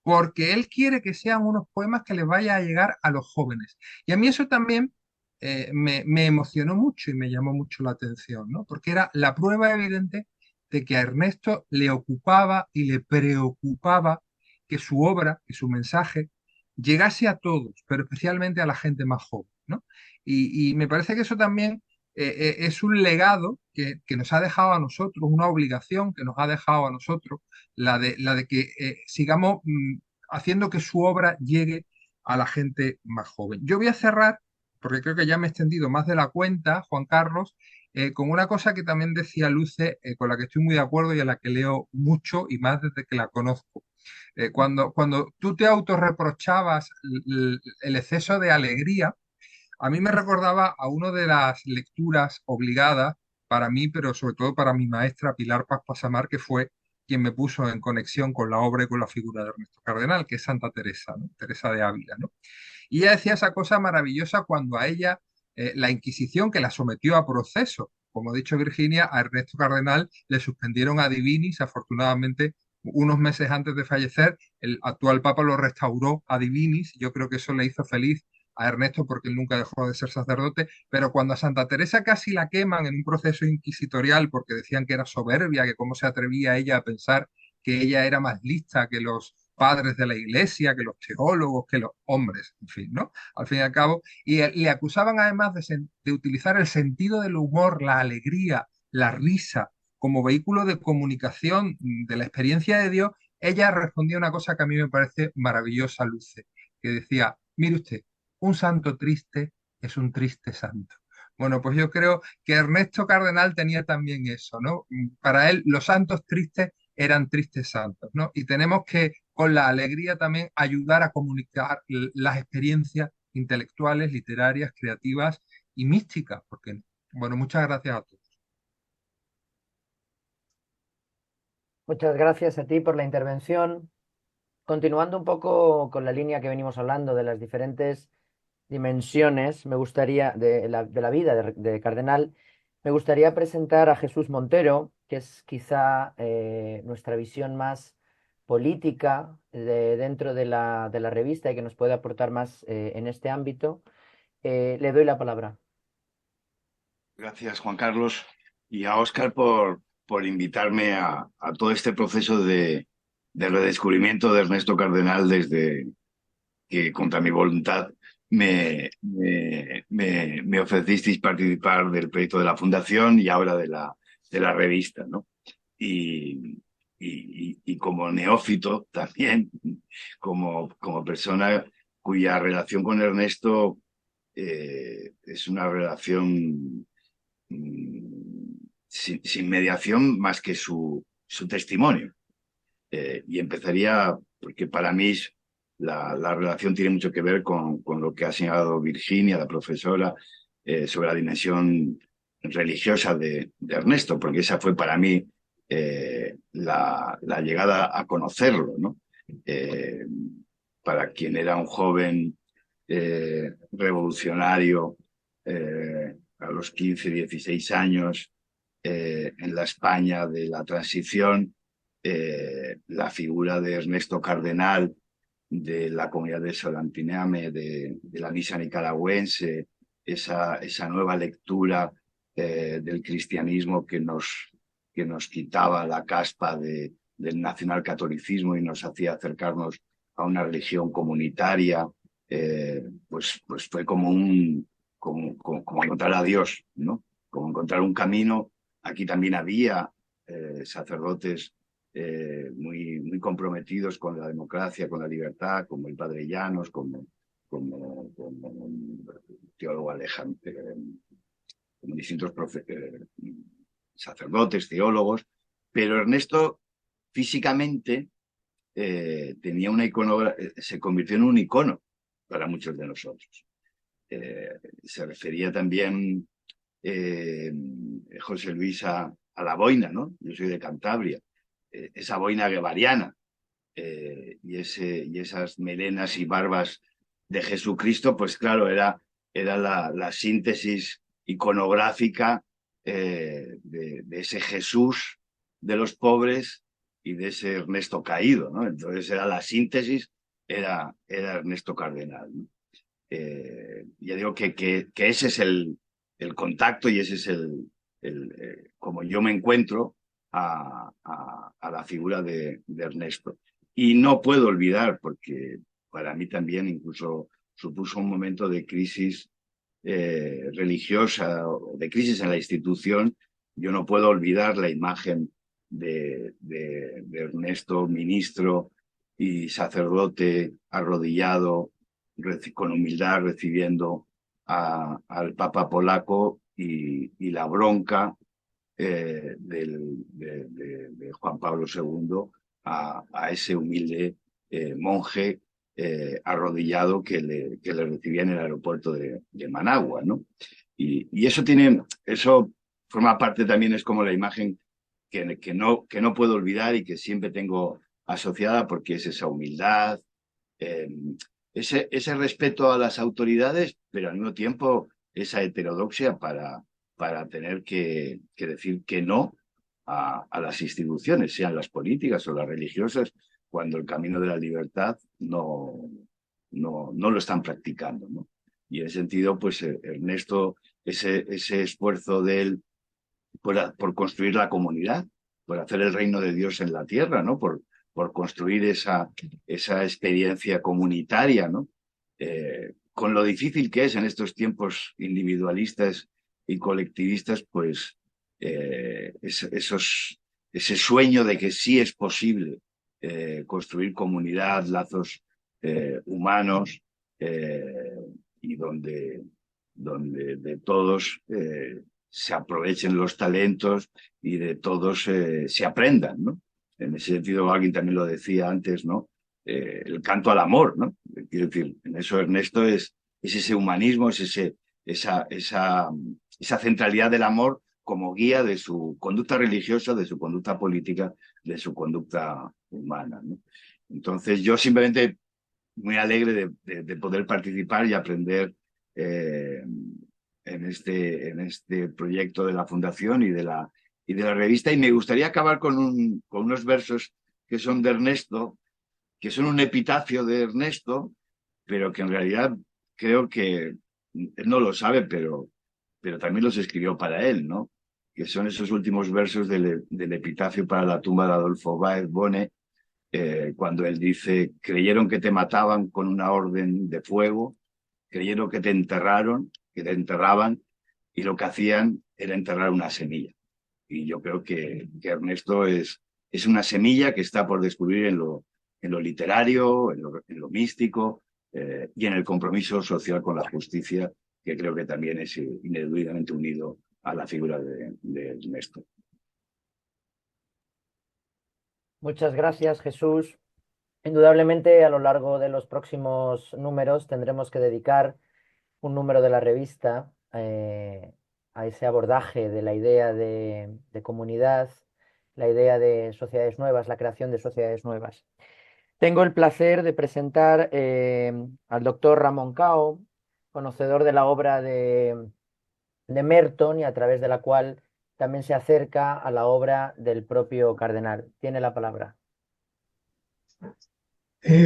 porque él quiere que sean unos poemas que les vaya a llegar a los jóvenes. Y a mí eso también me emocionó mucho y me llamó mucho la atención, ¿no? Porque era la prueba evidente de que a Ernesto le ocupaba y le preocupaba que su obra, que su mensaje llegase a todos, pero especialmente a la gente más joven, ¿no? Y me parece que eso también es un legado que nos ha dejado a nosotros, una obligación que nos ha dejado a nosotros, la de que sigamos haciendo que su obra llegue a la gente más joven. Yo voy a cerrar, porque creo que ya me he extendido más de la cuenta, Juan Carlos, con una cosa que también decía Luce, con la que estoy muy de acuerdo y a la que leo mucho y más desde que la conozco. Cuando tú te autorreprochabas el exceso de alegría, a mí me recordaba a una de las lecturas obligadas para mí, pero sobre todo para mi maestra Pilar Paz Pasamar, que fue quien me puso en conexión con la obra y con la figura de Ernesto Cardenal, que es Santa Teresa, ¿no? Teresa de Ávila, ¿no? Y ella decía esa cosa maravillosa cuando a ella la Inquisición, que la sometió a proceso, como ha dicho Virginia, a Ernesto Cardenal le suspendieron a divinis, afortunadamente unos meses antes de fallecer, el actual Papa lo restauró a divinis, yo creo que eso le hizo feliz a Ernesto porque él nunca dejó de ser sacerdote, pero cuando a Santa Teresa casi la queman en un proceso inquisitorial porque decían que era soberbia, que cómo se atrevía ella a pensar que ella era más lista que los padres de la iglesia, que los teólogos, que los hombres, en fin, ¿no? Al fin y al cabo, y le acusaban además de utilizar el sentido del humor, la alegría, la risa, como vehículo de comunicación de la experiencia de Dios. Ella respondía una cosa que a mí me parece maravillosa, Luce, que decía, mire usted, un santo triste es un triste santo. Bueno, pues yo creo que Ernesto Cardenal tenía también eso, ¿no? Para él los santos tristes eran tristes santos, ¿no? Y tenemos que, con la alegría también, ayudar a comunicar las experiencias intelectuales, literarias, creativas y místicas, porque, bueno, muchas gracias a todos. Muchas gracias a ti por la intervención. Continuando un poco con la línea que venimos hablando de las diferentes dimensiones, me gustaría, de la vida de Cardenal, me gustaría presentar a Jesús Montero, que es quizá nuestra visión más política dentro de la revista y que nos puede aportar más en este ámbito. Le doy la palabra. Gracias, Juan Carlos, y a Óscar por invitarme a todo este proceso de redescubrimiento de Ernesto Cardenal desde que, contra mi voluntad, me ofrecisteis participar del proyecto de la fundación y ahora de la revista, ¿no? Y como neófito también, como persona cuya relación con Ernesto es una relación sin mediación más que su testimonio. Y empezaría, porque para mí la relación tiene mucho que ver con lo que ha señalado Virginia, la profesora, sobre la dimensión religiosa de Ernesto, porque esa fue para mí la llegada a conocerlo, ¿no? Para quien era un joven revolucionario a los 15, 16 años, en la España de la transición, la figura de Ernesto Cardenal, de la comunidad de Solentiname, de la misa nicaragüense, esa nueva lectura del cristianismo que nos quitaba la caspa del nacionalcatolicismo y nos hacía acercarnos a una religión comunitaria, pues fue como encontrar a Dios, ¿no? Como encontrar un camino. Aquí también había sacerdotes muy comprometidos con la democracia, con la libertad, como el padre Llanos, como un teólogo Alejandro, como distintos sacerdotes, teólogos, pero Ernesto físicamente tenía una se convirtió en un icono para muchos de nosotros. Se refería también José Luis a la boina, ¿no? Yo soy de Cantabria. Esa boina guevariana y esas melenas y barbas de Jesucristo, pues claro, era la síntesis iconográfica de ese Jesús de los pobres y de ese Ernesto caído, ¿no? Entonces era la síntesis, era Ernesto Cardenal, ¿no? Ya digo que ese es el contacto y ese es como yo me encuentro a la figura de Ernesto. Y no puedo olvidar, porque para mí también incluso supuso un momento de crisis religiosa o de crisis en la institución, yo no puedo olvidar la imagen de Ernesto, ministro y sacerdote arrodillado, con humildad, recibiendo al Papa polaco y la bronca de Juan Pablo II a ese humilde monje arrodillado que le recibía en el aeropuerto de Managua, ¿no? Y eso forma parte también, es como la imagen que no puedo olvidar y que siempre tengo asociada, porque es esa humildad, ese respeto a las autoridades, pero al mismo tiempo esa heterodoxia para tener que decir que no a las instituciones, sean las políticas o las religiosas, cuando el camino de la libertad no lo están practicando, ¿no? Y en ese sentido, pues Ernesto, ese esfuerzo de él por construir la comunidad, por hacer el reino de Dios en la tierra, ¿no? Por construir esa experiencia comunitaria, ¿no? Con lo difícil que es en estos tiempos individualistas y colectivistas, pues ese sueño de que sí es posible construir comunidad, lazos humanos, y donde de todos se aprovechen los talentos y de todos se aprendan, ¿no? En ese sentido, alguien también lo decía antes, ¿no? El canto al amor, ¿no? Quiero decir, en eso Ernesto es ese humanismo, es esa centralidad del amor como guía de su conducta religiosa, de su conducta política, de su conducta humana, ¿no? Entonces, yo simplemente muy alegre de poder participar y aprender en este proyecto de la Fundación y de la revista. Y me gustaría acabar con unos versos que son de Ernesto, que son un epitafio de Ernesto, pero que en realidad creo que él no lo sabe, pero también los escribió para él, ¿no? Que son esos últimos versos del epitafio para la tumba de Adolfo Báez Bone, cuando él dice: creyeron que te mataban con una orden de fuego, creyeron que te enterraron, que te enterraban, y lo que hacían era enterrar una semilla. Y yo creo que Ernesto es una semilla que está por descubrir en lo literario, en lo místico, y en el compromiso social con la justicia, que creo que también es ineludiblemente unido a la figura de Ernesto. Muchas gracias, Jesús. Indudablemente, a lo largo de los próximos números tendremos que dedicar un número de la revista a ese abordaje de la idea de comunidad, la idea de sociedades nuevas, la creación de sociedades nuevas. Tengo el placer de presentar al doctor Ramón Cao, conocedor de la obra de Merton y a través de la cual también se acerca a la obra del propio cardenal. Tiene la palabra.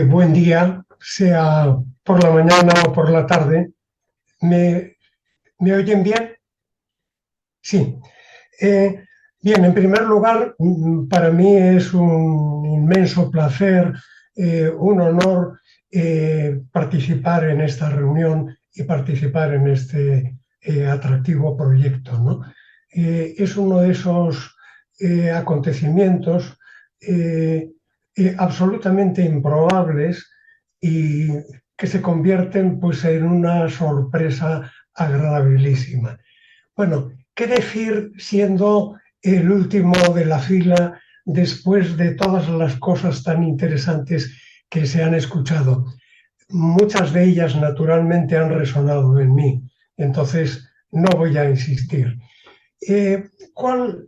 Buen día, sea por la mañana o por la tarde. ¿Me oyen bien? Sí. Bien, en primer lugar, para mí es un inmenso placer, un honor participar en esta reunión y participar en este atractivo proyecto, ¿no? Es uno de esos acontecimientos absolutamente improbables y que se convierten pues, en una sorpresa agradabilísima. Bueno, ¿qué decir siendo el último de la fila después de todas las cosas tan interesantes que se han escuchado? Muchas de ellas naturalmente han resonado en mí, entonces no voy a insistir. ¿Cuál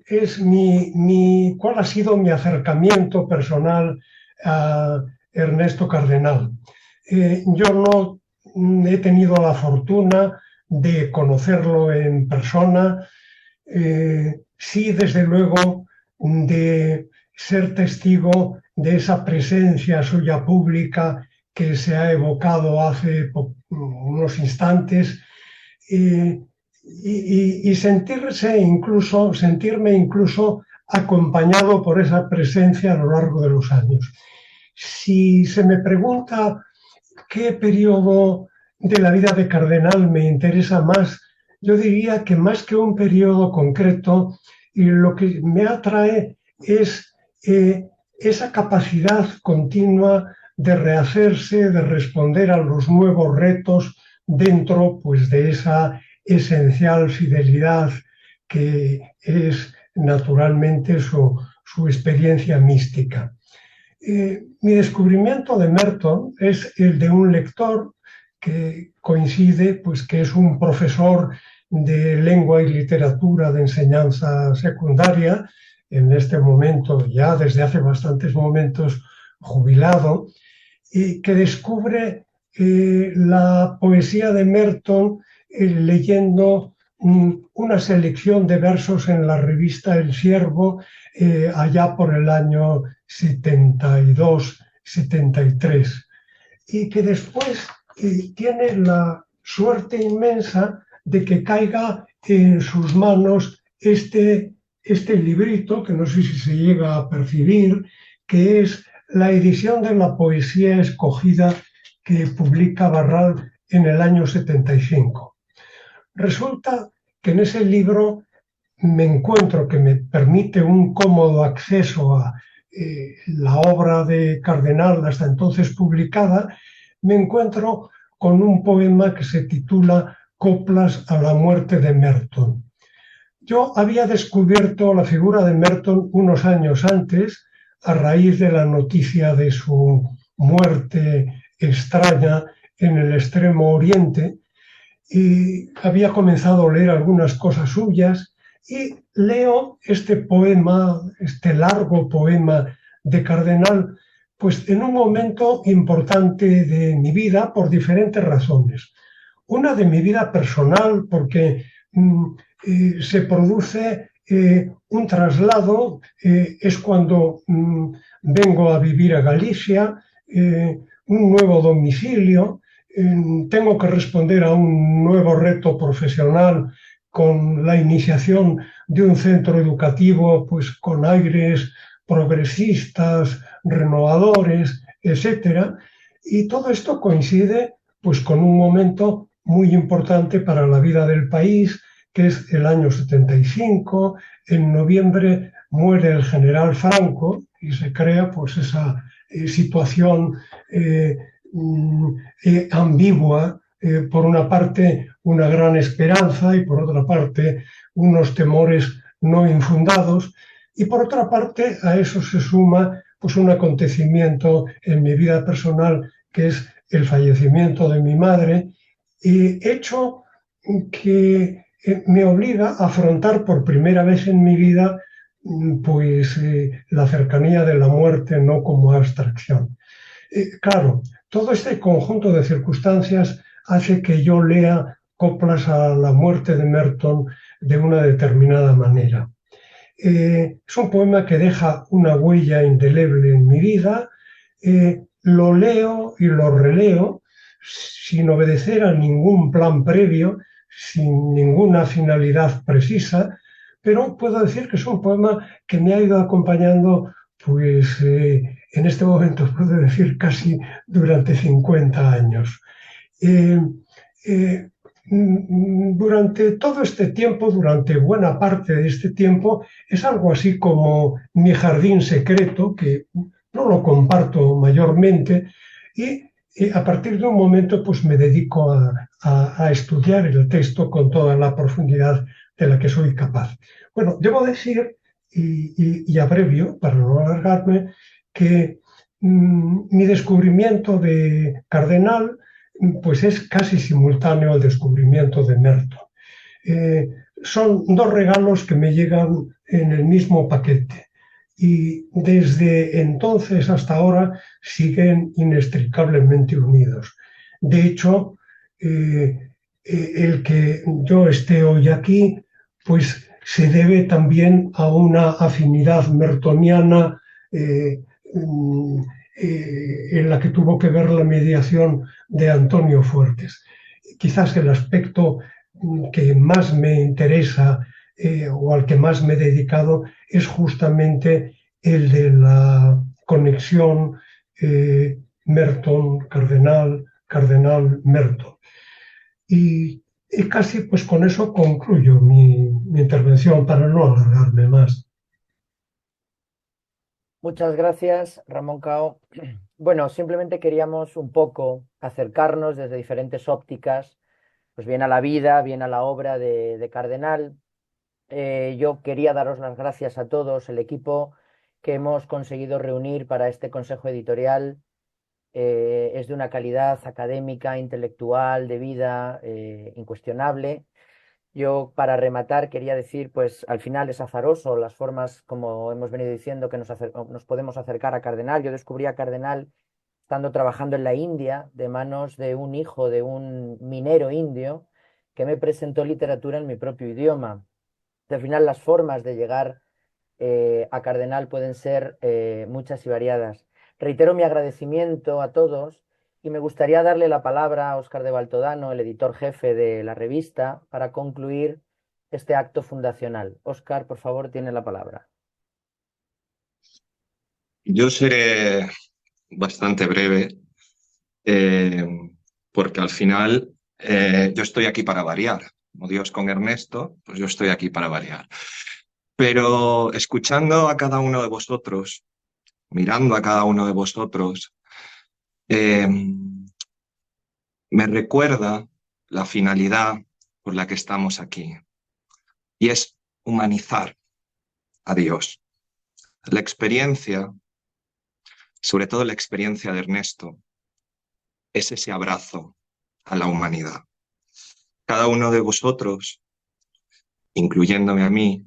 ha sido mi acercamiento personal a Ernesto Cardenal? Yo no he tenido la fortuna de conocerlo en persona, sí, desde luego, de ser testigo de esa presencia suya pública que se ha evocado hace unos instantes, y sentirme incluso acompañado por esa presencia a lo largo de los años. Si se me pregunta qué periodo de la vida de Cardenal me interesa más, yo diría que más que un periodo concreto, lo que me atrae es esa capacidad continua de rehacerse, de responder a los nuevos retos dentro pues, de esa esencial fidelidad que es naturalmente su experiencia mística. Mi descubrimiento de Merton es el de un lector que coincide, pues que es un profesor de lengua y literatura de enseñanza secundaria, en este momento ya desde hace bastantes momentos jubilado, y que descubre la poesía de Merton leyendo una selección de versos en la revista El Siervo allá por el año 72-73, y que después tiene la suerte inmensa de que caiga en sus manos este librito, que no sé si se llega a percibir, que es la edición de la poesía escogida que publica Barral en el año 75. Resulta que en ese libro me encuentro, que me permite un cómodo acceso a la obra de Cardenal hasta entonces publicada, me encuentro con un poema que se titula Coplas a la muerte de Merton. Yo había descubierto la figura de Merton unos años antes, a raíz de la noticia de su muerte extraña en el Extremo Oriente, y había comenzado a leer algunas cosas suyas y leo este poema, este largo poema de Cardenal, pues en un momento importante de mi vida por diferentes razones. Una de mi vida personal, porque se produce un traslado, es cuando vengo a vivir a Galicia, un nuevo domicilio, tengo que responder a un nuevo reto profesional con la iniciación de un centro educativo pues, con aires progresistas, renovadores, etc. Y todo esto coincide pues con un momento muy importante para la vida del país, que es el año 75. En noviembre muere el general Franco y se crea pues esa situación ambigua, por una parte una gran esperanza y por otra parte unos temores no infundados, y por otra parte a eso se suma pues un acontecimiento en mi vida personal que es el fallecimiento de mi madre, hecho que me obliga a afrontar por primera vez en mi vida pues la cercanía de la muerte no como abstracción. Claro, todo este conjunto de circunstancias hace que yo lea coplas a la muerte de Merton de una determinada manera. Es un poema que deja una huella indeleble en mi vida. Lo leo y lo releo sin obedecer a ningún plan previo, sin ninguna finalidad precisa, pero puedo decir que es un poema que me ha ido acompañando, pues en este momento puedo decir casi durante 50 años. Durante todo este tiempo, durante buena parte de este tiempo, es algo así como mi jardín secreto, que no lo comparto mayormente, y a partir de un momento pues me dedico a estudiar el texto con toda la profundidad de la que soy capaz. Bueno, debo decir, y abrevio para no alargarme, que mi descubrimiento de Cardenal pues es casi simultáneo al descubrimiento de Merton. Son dos regalos que me llegan en el mismo paquete y desde entonces hasta ahora siguen inextricablemente unidos. De hecho, el que yo esté hoy aquí, pues se debe también a una afinidad mertoniana en la que tuvo que ver la mediación de Antonio Fuertes. Quizás el aspecto que más me interesa o al que más me he dedicado es justamente el de la conexión Merton-Cardenal, Cardenal-Merton. Y casi pues con eso concluyo mi intervención para no alargarme más. Muchas gracias, Ramón Cao. Bueno, simplemente queríamos un poco acercarnos desde diferentes ópticas, pues bien a la vida, bien a la obra de Cardenal. Yo quería daros las gracias a todos, el equipo que hemos conseguido reunir para este consejo editorial. Es de una calidad académica, intelectual, de vida, incuestionable. Yo, para rematar, quería decir, pues al final es azaroso las formas, como hemos venido diciendo, que nos podemos acercar a Cardenal. Yo descubrí a Cardenal estando trabajando en la India, de manos de un hijo de un minero indio, que me presentó literatura en mi propio idioma. Al final, las formas de llegar a Cardenal pueden ser muchas y variadas. Reitero mi agradecimiento a todos y me gustaría darle la palabra a Óscar de Baltodano, el editor jefe de la revista, para concluir este acto fundacional. Óscar, por favor, tiene la palabra. Yo seré bastante breve, porque al final yo estoy aquí para variar. Como Dios con Ernesto, pues yo estoy aquí para variar. Pero escuchando a cada uno de vosotros, mirando a cada uno de vosotros, me recuerda la finalidad por la que estamos aquí, y es humanizar a Dios. La experiencia, sobre todo la experiencia de Ernesto, es ese abrazo a la humanidad. Cada uno de vosotros, incluyéndome a mí,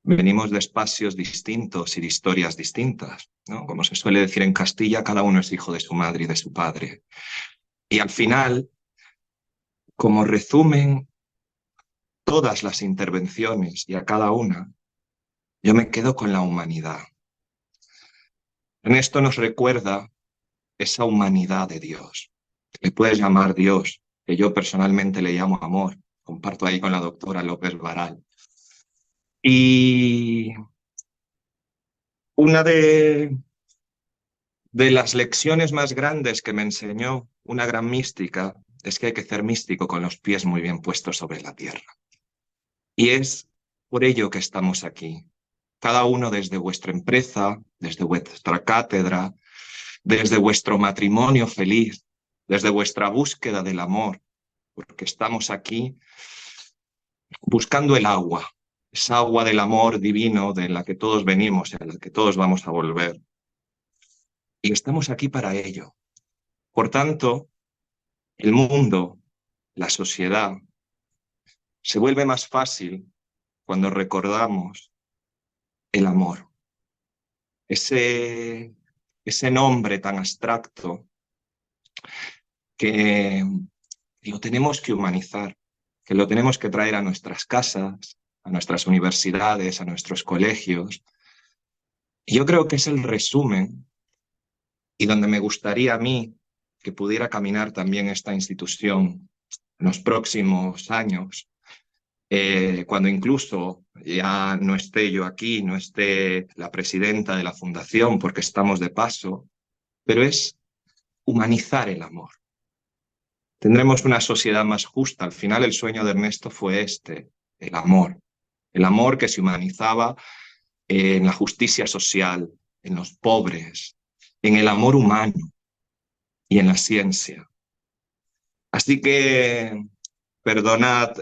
venimos de espacios distintos y de historias distintas, ¿no? Como se suele decir en Castilla, cada uno es hijo de su madre y de su padre. Y al final, como resumen todas las intervenciones y a cada una, yo me quedo con la humanidad. Ernesto nos recuerda esa humanidad de Dios. Le puedes llamar Dios, que yo personalmente le llamo amor. Comparto ahí con la doctora López Varal. Y una de De las lecciones más grandes que me enseñó una gran mística es que hay que ser místico con los pies muy bien puestos sobre la tierra. Y es por ello que estamos aquí, cada uno desde vuestra empresa, desde vuestra cátedra, desde vuestro matrimonio feliz, desde vuestra búsqueda del amor, porque estamos aquí buscando el agua, esa agua del amor divino de la que todos venimos y a la que todos vamos a volver. Y estamos aquí para ello. Por tanto, el mundo, la sociedad, se vuelve más fácil cuando recordamos el amor. Ese nombre tan abstracto que lo tenemos que humanizar, que lo tenemos que traer a nuestras casas, a nuestras universidades, a nuestros colegios. Y yo creo que es el resumen y donde me gustaría a mí que pudiera caminar también esta institución en los próximos años, cuando incluso ya no esté yo aquí, no esté la presidenta de la fundación, porque estamos de paso, pero es humanizar el amor. Tendremos una sociedad más justa. Al final el sueño de Ernesto fue este, el amor que se humanizaba en la justicia social, en los pobres, en el amor humano y en la ciencia. Así que perdonad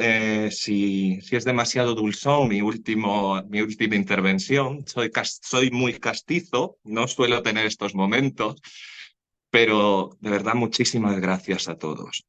si es demasiado dulzón mi última intervención. Soy muy castizo, no suelo tener estos momentos, pero de verdad muchísimas gracias a todos.